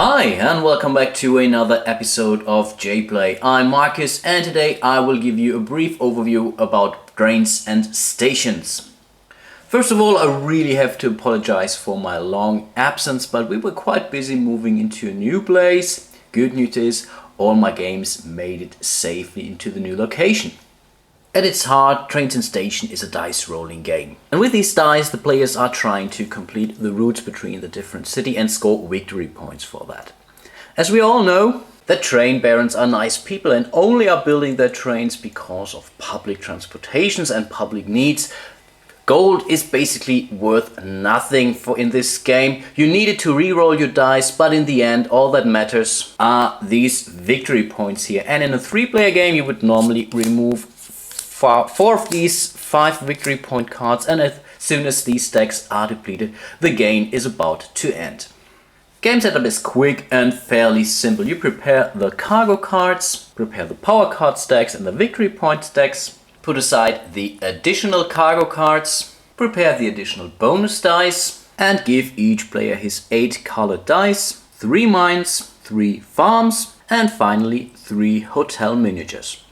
Hi and welcome back to another episode of jPlay. I'm Marcus and today I will give you a brief overview about trains and stations. First of all, I really have to apologize for my long absence, but we were quite busy moving into a new place. Good news is all my games made it safely into the new location. At its heart, Trains and Station is a dice rolling game. And with these dice, the players are trying to complete the routes between the different cities and score victory points for that. As we all know, the train barons are nice people and only are building their trains because of public transportations and public needs. Gold is basically worth nothing in this game. You needed to re-roll your dice, but in the end all that matters are these victory points here. And in a 3-player game you would normally remove 4 of these 5 victory point cards, and as soon as these stacks are depleted, the game is about to end. Game setup is quick and fairly simple. You prepare the cargo cards, prepare the power card stacks and the victory point stacks, put aside the additional cargo cards, prepare the additional bonus dice, and give each player his 8 colored dice, 3 mines, 3 farms, and finally 3 hotel miniatures.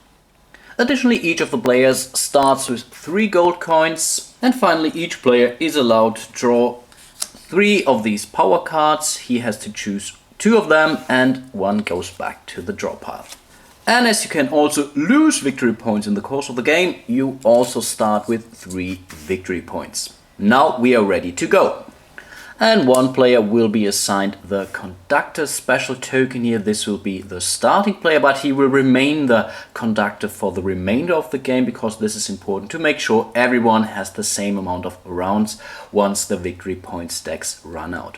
Additionally, each of the players starts with 3 gold coins, and finally each player is allowed to draw 3 of these power cards. He has to choose 2 of them and 1 goes back to the draw pile. And as you can also lose victory points in the course of the game, you also start with 3 victory points. Now we are ready to go. And 1 player will be assigned the conductor special token here. This will be the starting player, but he will remain the conductor for the remainder of the game because this is important to make sure everyone has the same amount of rounds once the victory point stacks run out.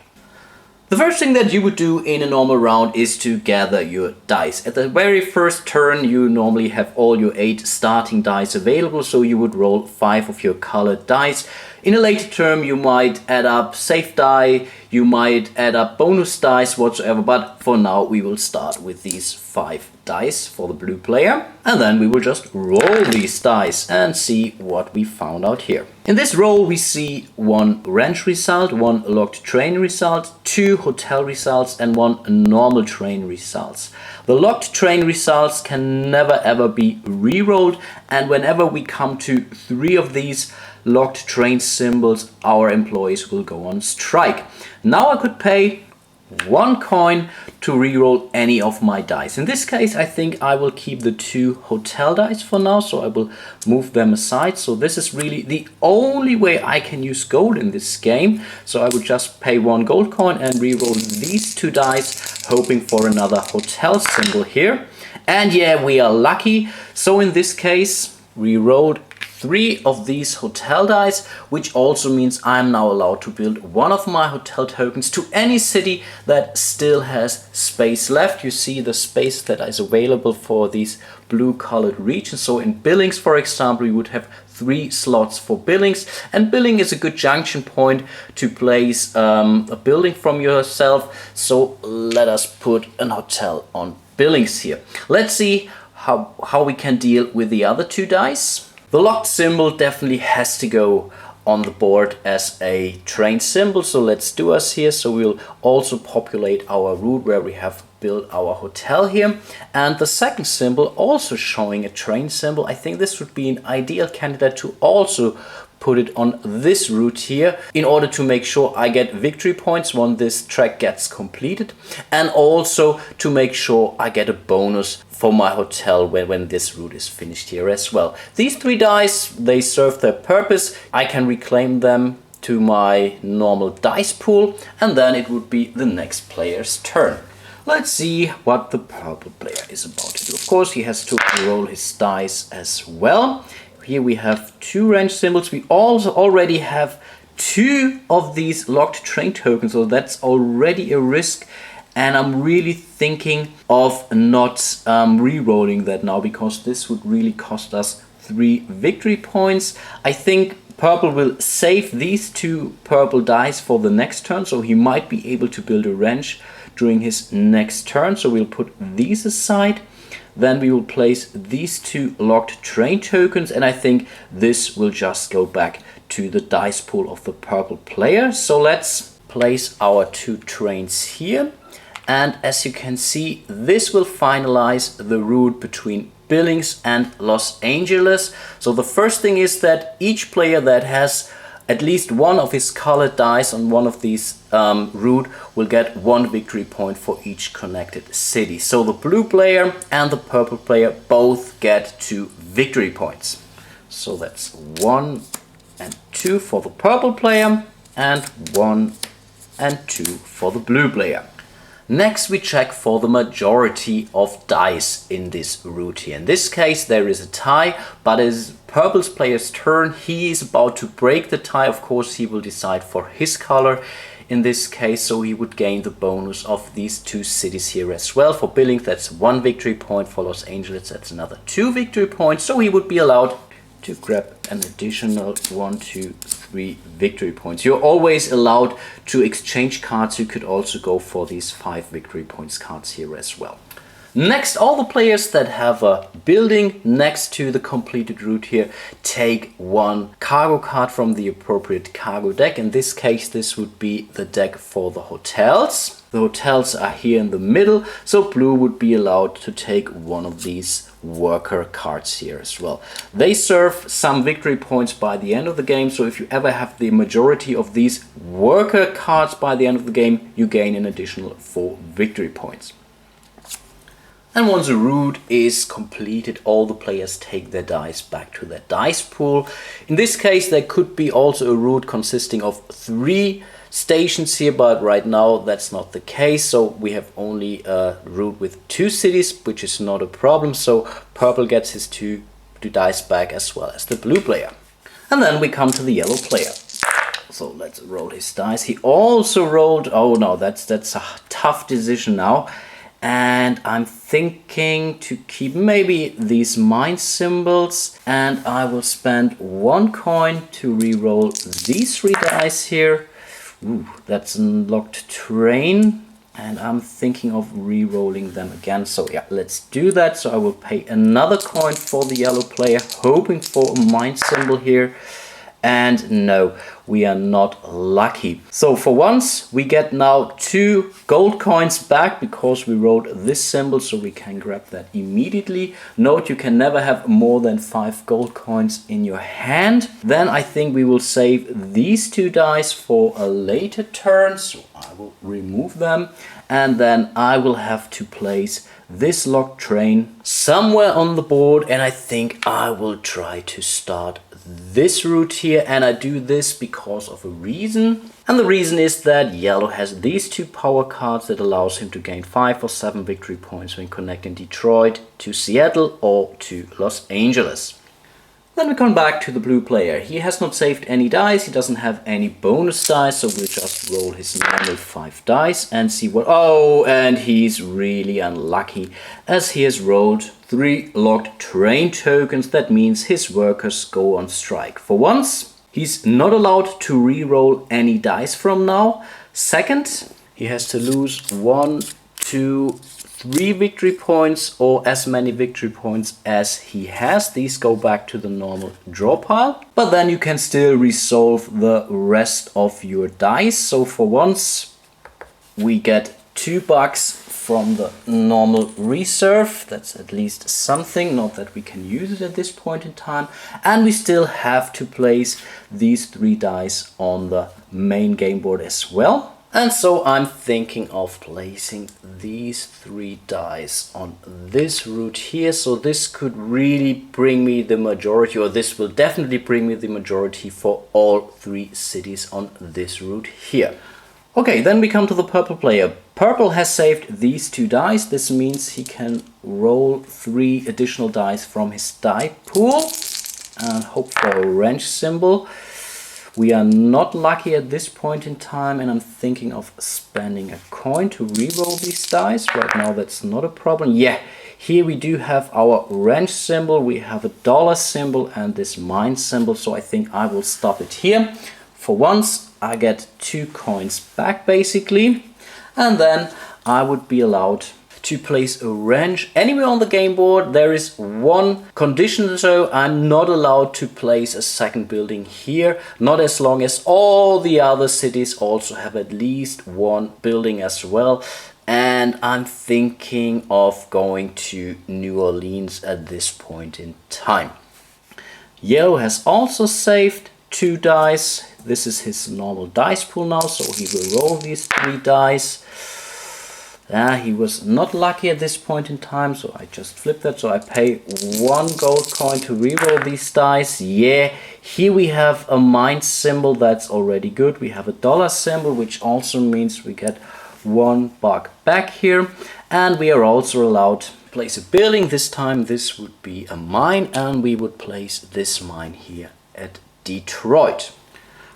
The first thing that you would do in a normal round is to gather your dice. At the very first turn you normally have all your 8 starting dice available, so you would roll 5 of your colored dice. In a later turn you might add up save die, you might add up bonus dice whatsoever, but for now we will start with these 5 dice for the blue player, and then we will just roll these dice and see what we found out here. In this roll we see 1 ranch result, 1 locked train result, 2 hotel results and 1 normal train results. The locked train results can never ever be re-rolled, and whenever we come to 3 of these locked train symbols, our employees will go on strike. Now I could pay 1 coin to re-roll any of my dice. In this case I think I will keep the 2 hotel dice for now, so I will move them aside. So this is really the only way I can use gold in this game. So I would just pay 1 gold coin and re-roll these 2 dice, hoping for another hotel symbol here. And yeah, we are lucky. So in this case we rolled 3 of these hotel dice, which also means I'm now allowed to build 1 of my hotel tokens to any city that still has space left. You see the space that is available for these blue colored regions. So in Billings, for example, you would have 3 slots for Billings, and Billing is a good junction point to place a building from yourself. So let us put an hotel on Billings here. Let's see how we can deal with the other 2 dice. The locked symbol definitely has to go on the board as a train symbol, so let's do us here. So we'll also populate our route where we have built our hotel here. And the second symbol also showing a train symbol. I think this would be an ideal candidate to also put it on this route here in order to make sure I get victory points when this track gets completed, and also to make sure I get a bonus for my hotel when this route is finished here as well. These 3 dice, they serve their purpose. I can reclaim them to my normal dice pool, and then it would be the next player's turn. Let's see what the purple player is about to do. Of course he has to roll his dice as well. Here we have 2 range symbols. We also already have 2 of these locked train tokens, so that's already a risk. And I'm really thinking of not re-rolling that now, because this would really cost us 3 victory points. I think purple will save these 2 purple dice for the next turn, so he might be able to build a ranch during his next turn. So we'll put these aside. Then we will place these 2 locked train tokens, and I think this will just go back to the dice pool of the purple player. So let's place our 2 trains here. And as you can see, this will finalize the route between Billings and Los Angeles. So the first thing is that each player that has at least one of his colored dice on one of these route will get 1 victory point for each connected city. So the blue player and the purple player both get 2 victory points. So that's 1 and 2 for the purple player and 1 and 2 for the blue player. Next we check for the majority of dice in this route here. In this case there is a tie, but as purple's player's turn, he is about to break the tie. Of course he will decide for his color in this case, so he would gain the bonus of these 2 cities here as well. For Billings that's 1 victory point, for Los Angeles that's another 2 victory points, so he would be allowed to grab an additional 1, 2, 3 victory points. You're always allowed to exchange cards. You could also go for these 5 victory points cards here as well. Next, all the players that have a building next to the completed route here take 1 cargo card from the appropriate cargo deck. In this case, this would be the deck for the hotels. The hotels are here in the middle, so blue would be allowed to take 1 of these worker cards here as well. They serve some victory points by the end of the game, so if you ever have the majority of these worker cards by the end of the game, you gain an additional 4 victory points. And once a route is completed, all the players take their dice back to their dice pool. In this case, there could be also a route consisting of 3 stations here, but right now that's not the case. So we have only a route with 2 cities, which is not a problem. So purple gets his 2 dice back as well as the blue player. And then we come to the yellow player. So let's roll his dice. He also rolled, oh no, that's a tough decision now. And I'm thinking to keep maybe these mine symbols, and I will spend 1 coin to re-roll these 3 dice here. Ooh, that's a locked terrain, and I'm thinking of re-rolling them again. So yeah, let's do that. So I will pay another coin for the yellow player, hoping for a mine symbol here. And no, we are not lucky. So for once we get now 2 gold coins back because we rolled this symbol, so we can grab that immediately. Note, you can never have more than 5 gold coins in your hand. Then I think we will save these 2 dice for a later turn, so I will remove them. And then I will have to place this locked train somewhere on the board, and I think I will try to start this route here, and I do this because of a reason. And the reason is that yellow has these 2 power cards that allows him to gain 5 or 7 victory points when connecting Detroit to Seattle or to Los Angeles. Then we come back to the blue player. He has not saved any dice, he doesn't have any bonus dice, so we'll just roll his normal 5 dice and see what... Oh, and he's really unlucky as he has rolled 3 locked terrain tokens. That means his workers go on strike. For once, he's not allowed to re-roll any dice from now. Second, he has to lose 1, 2, 3 victory points, or as many victory points as he has. These go back to the normal draw pile, but then you can still resolve the rest of your dice. So for once we get $2 from the normal reserve. That's at least something, not that we can use it at this point in time. And we still have to place these 3 dice on the main game board as well. And so I'm thinking of placing these 3 dice on this route here. So this could really bring me the majority, or this will definitely bring me the majority for all 3 cities on this route here. Okay, then we come to the purple player. Purple has saved these 2 dice. This means he can roll 3 additional dice from his die pool and hope for a wrench symbol. We are not lucky at this point in time, and I'm thinking of spending a coin to re-roll these dice. Right now that's not a problem. Yeah, here we do have our wrench symbol, we have a dollar symbol and this mine symbol, so I think I will stop it here. For once I get 2 coins back basically, and then I would be allowed to place a wrench anywhere on the game board. There is one condition, so I'm not allowed to place a second building here, not as long as all the other cities also have at least 1 building as well. And I'm thinking of going to New Orleans at this point in time. Yellow has also saved 2 dice. This is his normal dice pool now, so he will roll these 3 dice. He was not lucky at this point in time, so I just flipped that. So I pay 1 gold coin to reroll these dice. Yeah, here we have a mine symbol, that's already good. We have a dollar symbol, which also means we get $1 back here. And we are also allowed to place a building. This time this would be a mine, and we would place this mine here at Detroit.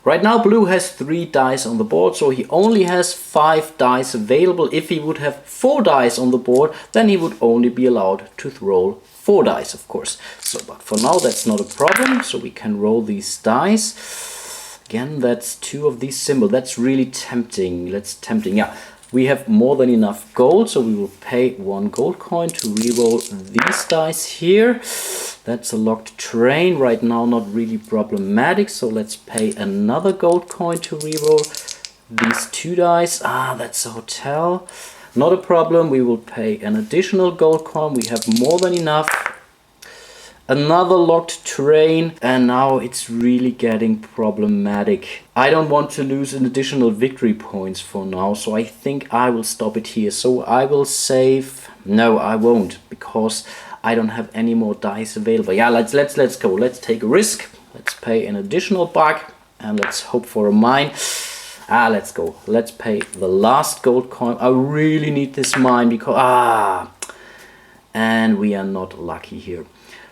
Right now blue has 3 dice on the board, so he only has 5 dice available. If he would have 4 dice on the board, then he would only be allowed to roll 4 dice, of course. So, but for now that's not a problem, so we can roll these dice. Again, that's 2 of these symbols. That's really tempting. Yeah, we have more than enough gold, so we will pay 1 gold coin to reroll these dice here. That's a locked train, right now not really problematic, so let's pay another gold coin to reroll these 2 dice. That's a hotel, not a problem, we will pay an additional gold coin, we have more than enough. Another locked train, and now it's really getting problematic. I don't want to lose an additional victory points for now, so I think I will stop it here. So I will save, no I won't, because I don't have any more dice available. Yeah, let's go. Let's take a risk. Let's pay an additional $1 and let's hope for a mine. Let's go. Let's pay the last gold coin. I really need this mine because and we are not lucky here.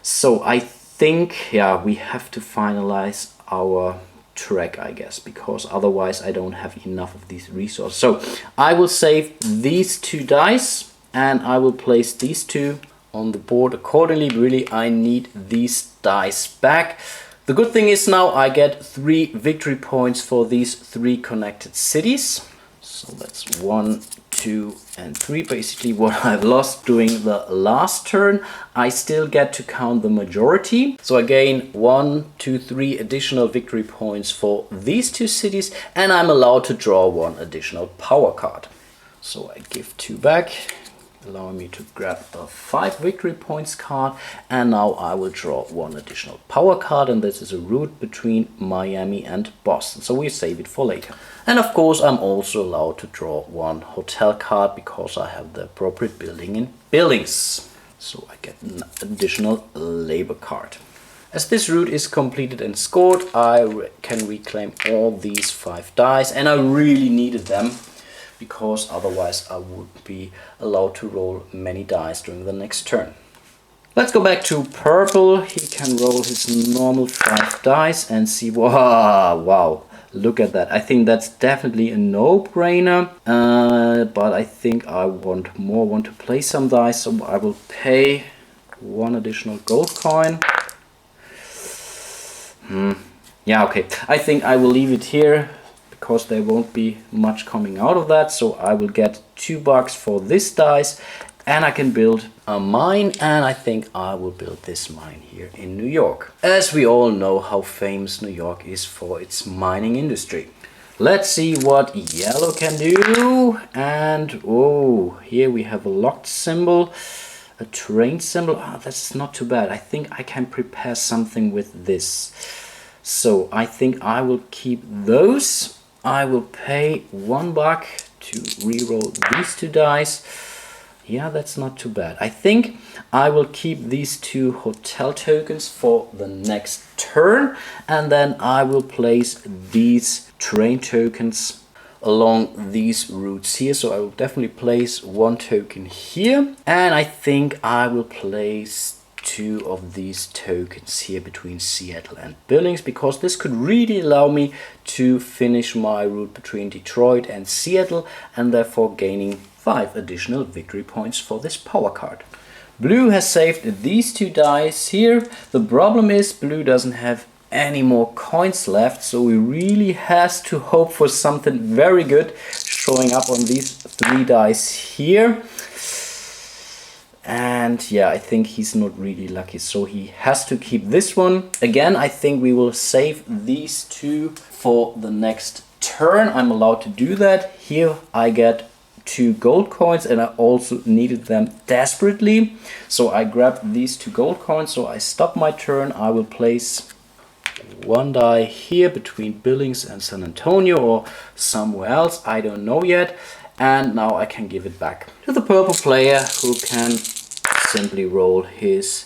So I think, yeah, we have to finalize our track, I guess, because otherwise I don't have enough of these resources. So I will save these 2 dice and I will place these 2 on the board accordingly. Really, I need these dice back. The good thing is now I get 3 victory points for these 3 connected cities. So that's 1, 2 and 3, basically what I've lost during the last turn. I still get to count the majority. So again, 1, 2, 3 additional victory points for these 2 cities, and I'm allowed to draw 1 additional power card. So I give 2 back, allowing me to grab a 5 victory points card, and now I will draw 1 additional power card, and this is a route between Miami and Boston, so we save it for later. And of course I'm also allowed to draw 1 hotel card because I have the appropriate building in buildings, so I get an additional labor card. As this route is completed and scored, I can reclaim all these 5 dice, and I really needed them, because otherwise I would be allowed to roll many dice during the next turn. Let's go back to purple. He can roll his normal 5 dice and see, wow, look at that. I think that's definitely a no-brainer, but I think I want to play some dice, so I will pay 1 additional gold coin. Yeah, okay, I think I will leave it here, because there won't be much coming out of that. So I will get $2 for this dice, and I can build a mine, and I think I will build this mine here in New York. As we all know how famous New York is for its mining industry. Let's see what yellow can do. And oh, here we have a locked symbol, a train symbol. That's not too bad. I think I can prepare something with this. So I think I will keep those. I will pay $1 to reroll these 2 dice. Yeah, that's not too bad. I think I will keep these 2 hotel tokens for the next turn, and then I will place these train tokens along these routes here. So I will definitely place 1 token here, and I think I will place 2 of these tokens here between Seattle and Billings, because this could really allow me to finish my route between Detroit and Seattle, and therefore gaining 5 additional victory points for this power card. Blue has saved these 2 dice here. The problem is blue doesn't have any more coins left, so he really has to hope for something very good showing up on these 3 dice here. And yeah, I think he's not really lucky, so he has to keep this one. Again, I think we will save these 2 for the next turn. I'm allowed to do that. Here I get 2 gold coins and I also needed them desperately. So I grabbed these 2 gold coins. So I stop my turn. I will place 1 die here between Billings and San Antonio or somewhere else. I don't know yet. And now I can give it back to the purple player, who can simply roll his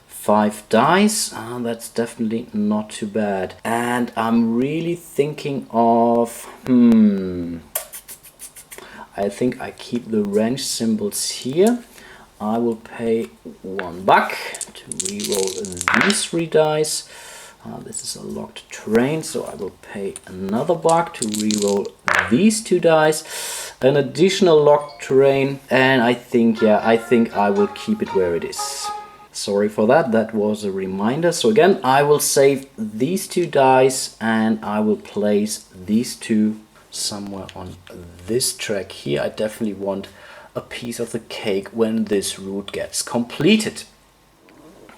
5 dice. That's definitely not too bad. And I'm really thinking of I think I keep the wrench symbols here. I will pay $1 to reroll these 3 dice. This is a locked terrain, so I will pay another $1 to reroll these 2 dice. An additional locked terrain, and I think I will keep it where it is. Sorry for that, that was a reminder. So again, I will save these 2 dice and I will place these 2 somewhere on this track here. I definitely want a piece of the cake when this route gets completed.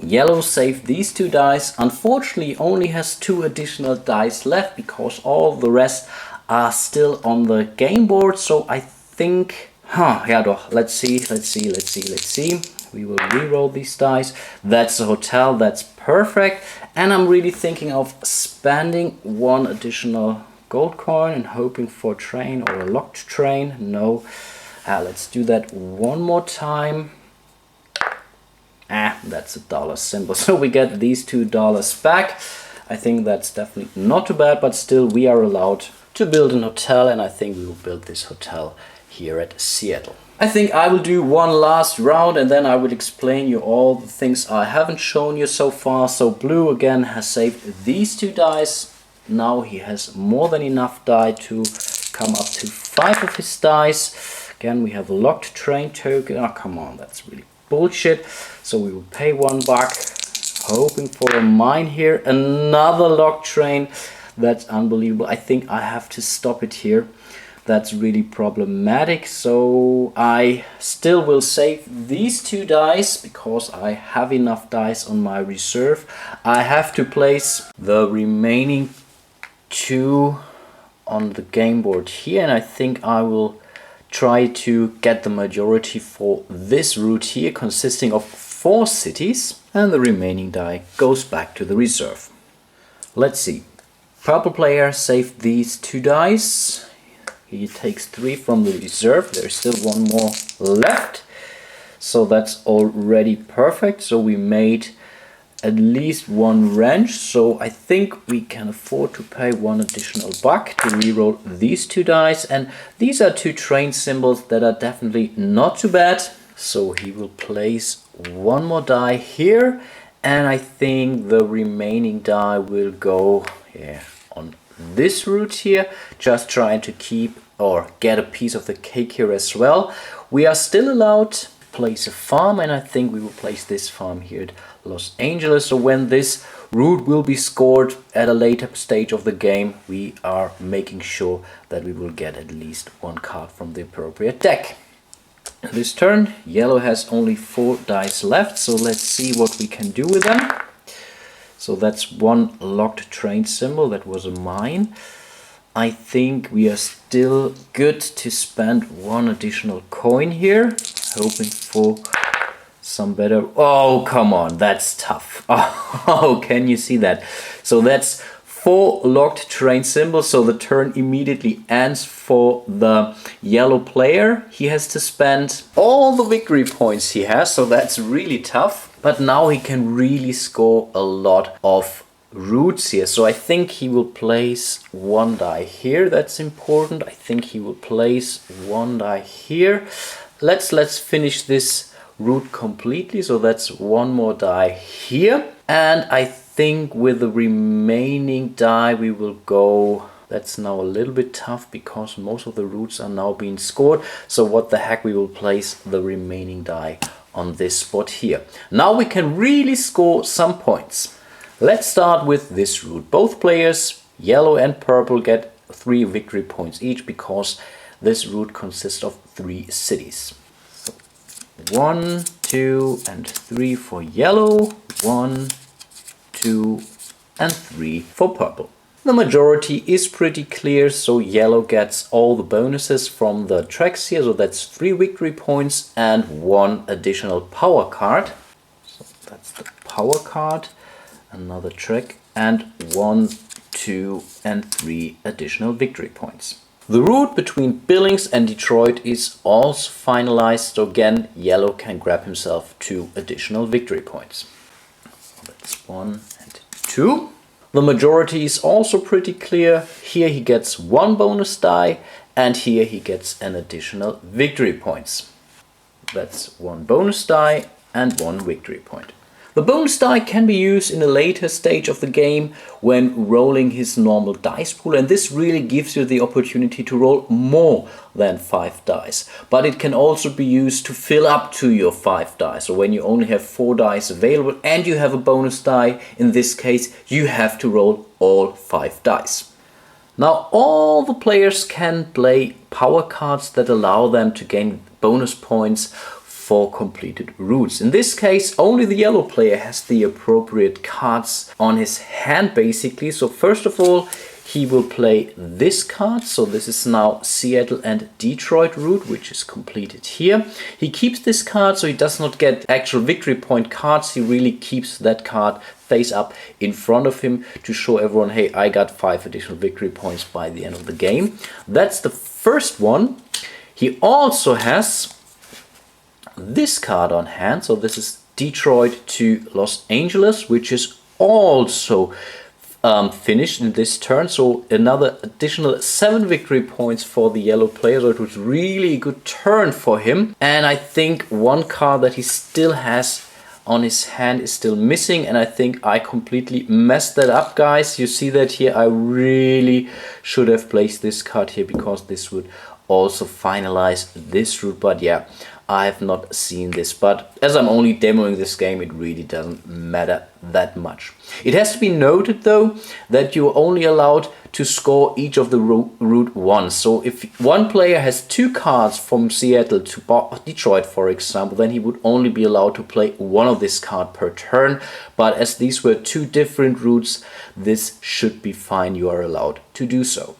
Yellow saved these 2 dice. Unfortunately, only has 2 additional dice left because all the rest are still on the game board. So I think, let's see. We will re-roll these dice. That's a hotel, that's perfect. And I'm really thinking of spending 1 additional gold coin and hoping for a train or a locked train. No, let's do that one more time. That's a dollar symbol. So we get these $2 back. I think that's definitely not too bad, but still we are allowed to build an hotel, and I think we will build this hotel here at Seattle. I think I will do one last round and then I will explain you all the things I haven't shown you so far. So blue again has saved these 2 dice. Now he has more than enough die to come up to 5 of his dice. Again, we have a locked train token. Oh, come on, that's really bullshit. So we will pay $1, hoping for a mine here. Another locked train. That's unbelievable. I think I have to stop it here. That's really problematic. So I still will save these 2 dice because I have enough dice on my reserve. I have to place the remaining 2 on the game board here, and I think I will try to get the majority for this route here, consisting of 4 cities, and the remaining die goes back to the reserve. Let's see. Purple player saved these 2 dice. He takes 3 from the reserve. There's still 1 more left. So that's already perfect. So we made at least 1 wrench. So I think we can afford to pay 1 additional $1 to reroll these 2 dice. And these are 2 train symbols that are definitely not too bad. So he will place 1 more die here. And I think the remaining die will go on this route here, just trying to keep or get a piece of the cake here as well. We are still allowed to place a farm, and I think we will place this farm here at Los Angeles. So when this route will be scored at a later stage of the game, we are making sure that we will get at least 1 card from the appropriate deck. This turn, yellow has only 4 dice left, so let's see what we can do with them. So that's 1 locked train symbol, that was a mine. I think we are still good to spend 1 additional coin here, hoping for some better... Oh, come on, that's tough. Oh, can you see that? So that's 4 locked train symbols, so the turn immediately ends for the yellow player. He has to spend all the victory points he has, so that's really tough. But now he can really score a lot of routes here. So I think he will place 1 die here. That's important. I think he will place 1 die here. Let's finish this route completely. So that's 1 more die here. And I think with the remaining die we will go... That's now a little bit tough because most of the routes are now being scored. So what the heck, we will place the remaining die on this spot here. Now we can really score some points. Let's start with this route. Both players, yellow and purple, get 3 victory points each because this route consists of 3 cities. So 1, 2, and 3 for yellow, 1, 2, and 3 for purple. The majority is pretty clear, so yellow gets all the bonuses from the tracks here, so that's 3 victory points and 1 additional power card. So that's the power card, another track, and 1, 2 and 3 additional victory points. The route between Billings and Detroit is also finalized, so again yellow can grab himself 2 additional victory points. That's 1 and 2. The majority is also pretty clear. Here he gets 1 bonus die and here he gets an additional victory points. That's 1 bonus die and 1 victory point. The bonus die can be used in a later stage of the game when rolling his normal dice pool, and this really gives you the opportunity to roll more than 5 dice. But it can also be used to fill up to your 5 dice. So when you only have 4 dice available and you have a bonus die, in this case you have to roll all 5 dice. Now all the players can play power cards that allow them to gain bonus points for completed routes. In this case, only the yellow player has the appropriate cards on his hand basically. So first of all, he will play this card. So this is now Seattle and Detroit route, which is completed here. He keeps this card, so he does not get actual victory point cards. He really keeps that card face up in front of him to show everyone, hey, I got 5 additional victory points by the end of the game. That's the first one. He also has this card on hand, so this is Detroit to Los Angeles, which is also finished in this turn, so another additional 7 victory points for the yellow player. So it was really a good turn for him, and I think one card that he still has on his hand is still missing, and I think I completely messed that up, guys. You see that here. I really should have placed this card here because this would also finalize this route, but yeah, I have not seen this. But as I'm only demoing this game, it really doesn't matter that much. It has to be noted though that you're only allowed to score each of the route once. So if one player has 2 cards from Seattle to Detroit, for example, then he would only be allowed to play 1 of this card per turn. But as these were 2 different routes, this should be fine. You are allowed to do so.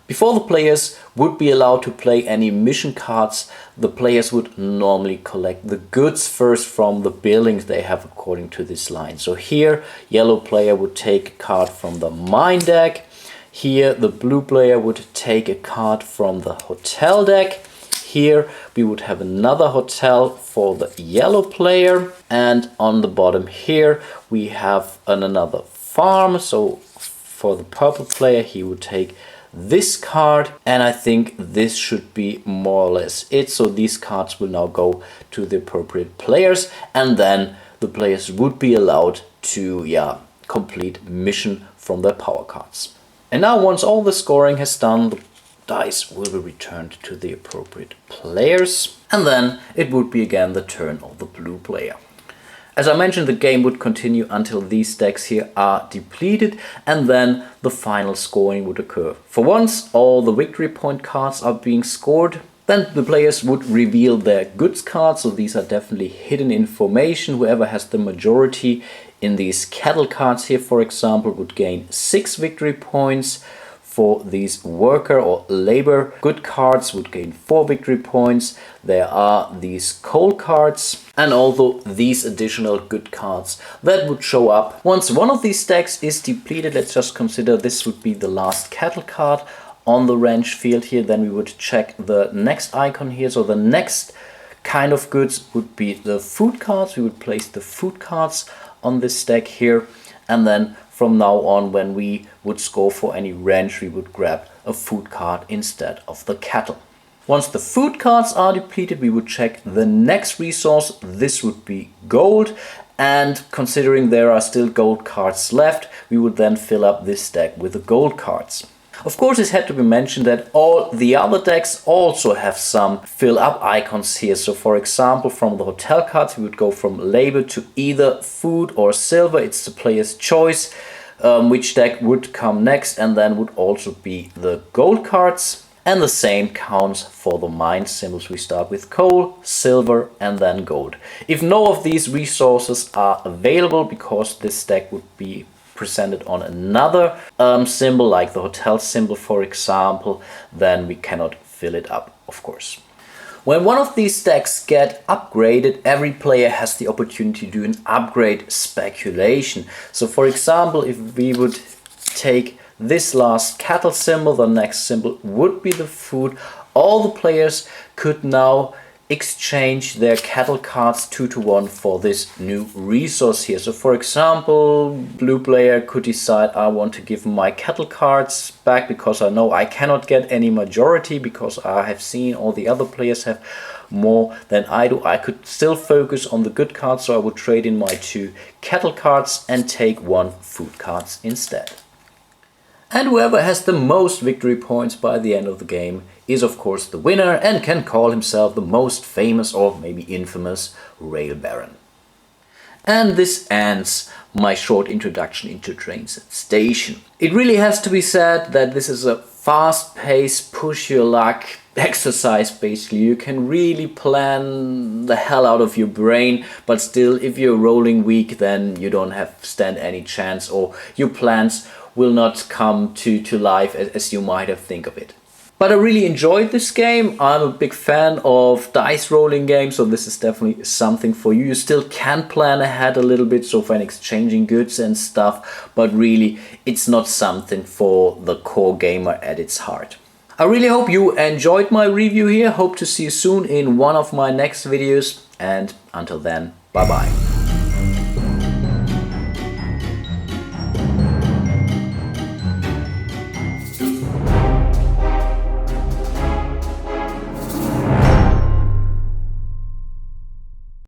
Before the players would be allowed to play any mission cards, the players would normally collect the goods first from the buildings they have according to this line. So here, yellow player would take a card from the mine deck. Here, the blue player would take a card from the hotel deck. Here, we would have another hotel for the yellow player. And on the bottom here, we have another farm. So for the purple player, he would take this card, and I think this should be more or less it. So these cards will now go to the appropriate players, and then the players would be allowed to complete mission from their power cards. And now once all the scoring has done, the dice will be returned to the appropriate players, and then it would be again the turn of the blue player. As I mentioned, the game would continue until these decks here are depleted, and then the final scoring would occur. For once all the victory point cards are being scored, then the players would reveal their goods cards, so these are definitely hidden information. Whoever has the majority in these cattle cards here, for example, would gain 6 victory points. For these worker or labor good cards would gain 4 victory points. There are these coal cards, and although these additional good cards that would show up once one of these stacks is depleted. Let's just consider this would be the last cattle card on the ranch field here. Then we would check the next icon here. So the next kind of goods would be the food cards. We would place the food cards on this stack here, and then from now on, when we would score for any ranch, we would grab a food card instead of the cattle. Once the food cards are depleted, we would check the next resource. This would be gold, and considering there are still gold cards left, we would then fill up this deck with the gold cards. Of course, it had to be mentioned that all the other decks also have some fill up icons here. So for example, from the hotel cards, we would go from labor to either food or silver. It's the player's choice which deck would come next, and then would also be the gold cards. And the same counts for the mine symbols. We start with coal, silver, and then gold. If no of these resources are available, because this deck would be presented on another symbol, like the hotel symbol for example, then we cannot fill it up, of course. When one of these stacks get upgraded, every player has the opportunity to do an upgrade speculation. So for example, if we would take this last cattle symbol, the next symbol would be the food. All the players could now exchange their cattle cards 2-to-1 for this new resource here. So for example, blue player could decide, I want to give my cattle cards back because I know I cannot get any majority, because I have seen all the other players have more than I do. I could still focus on the good cards, so I would trade in my 2 cattle cards and take 1 food cards instead. And whoever has the most victory points by the end of the game is of course the winner and can call himself the most famous or maybe infamous Rail Baron. And this ends my short introduction into Trains and Station. It really has to be said that this is a fast-paced, push-your-luck exercise basically. You can really plan the hell out of your brain, but still if you're rolling weak, then you don't stand any chance, or your plans will not come to life as you might have think of it. But I really enjoyed this game. I'm a big fan of dice rolling games, so this is definitely something for you. You still can plan ahead a little bit, so for exchanging goods and stuff, but really it's not something for the core gamer at its heart. I really hope you enjoyed my review here. Hope to see you soon in one of my next videos, and until then, bye bye.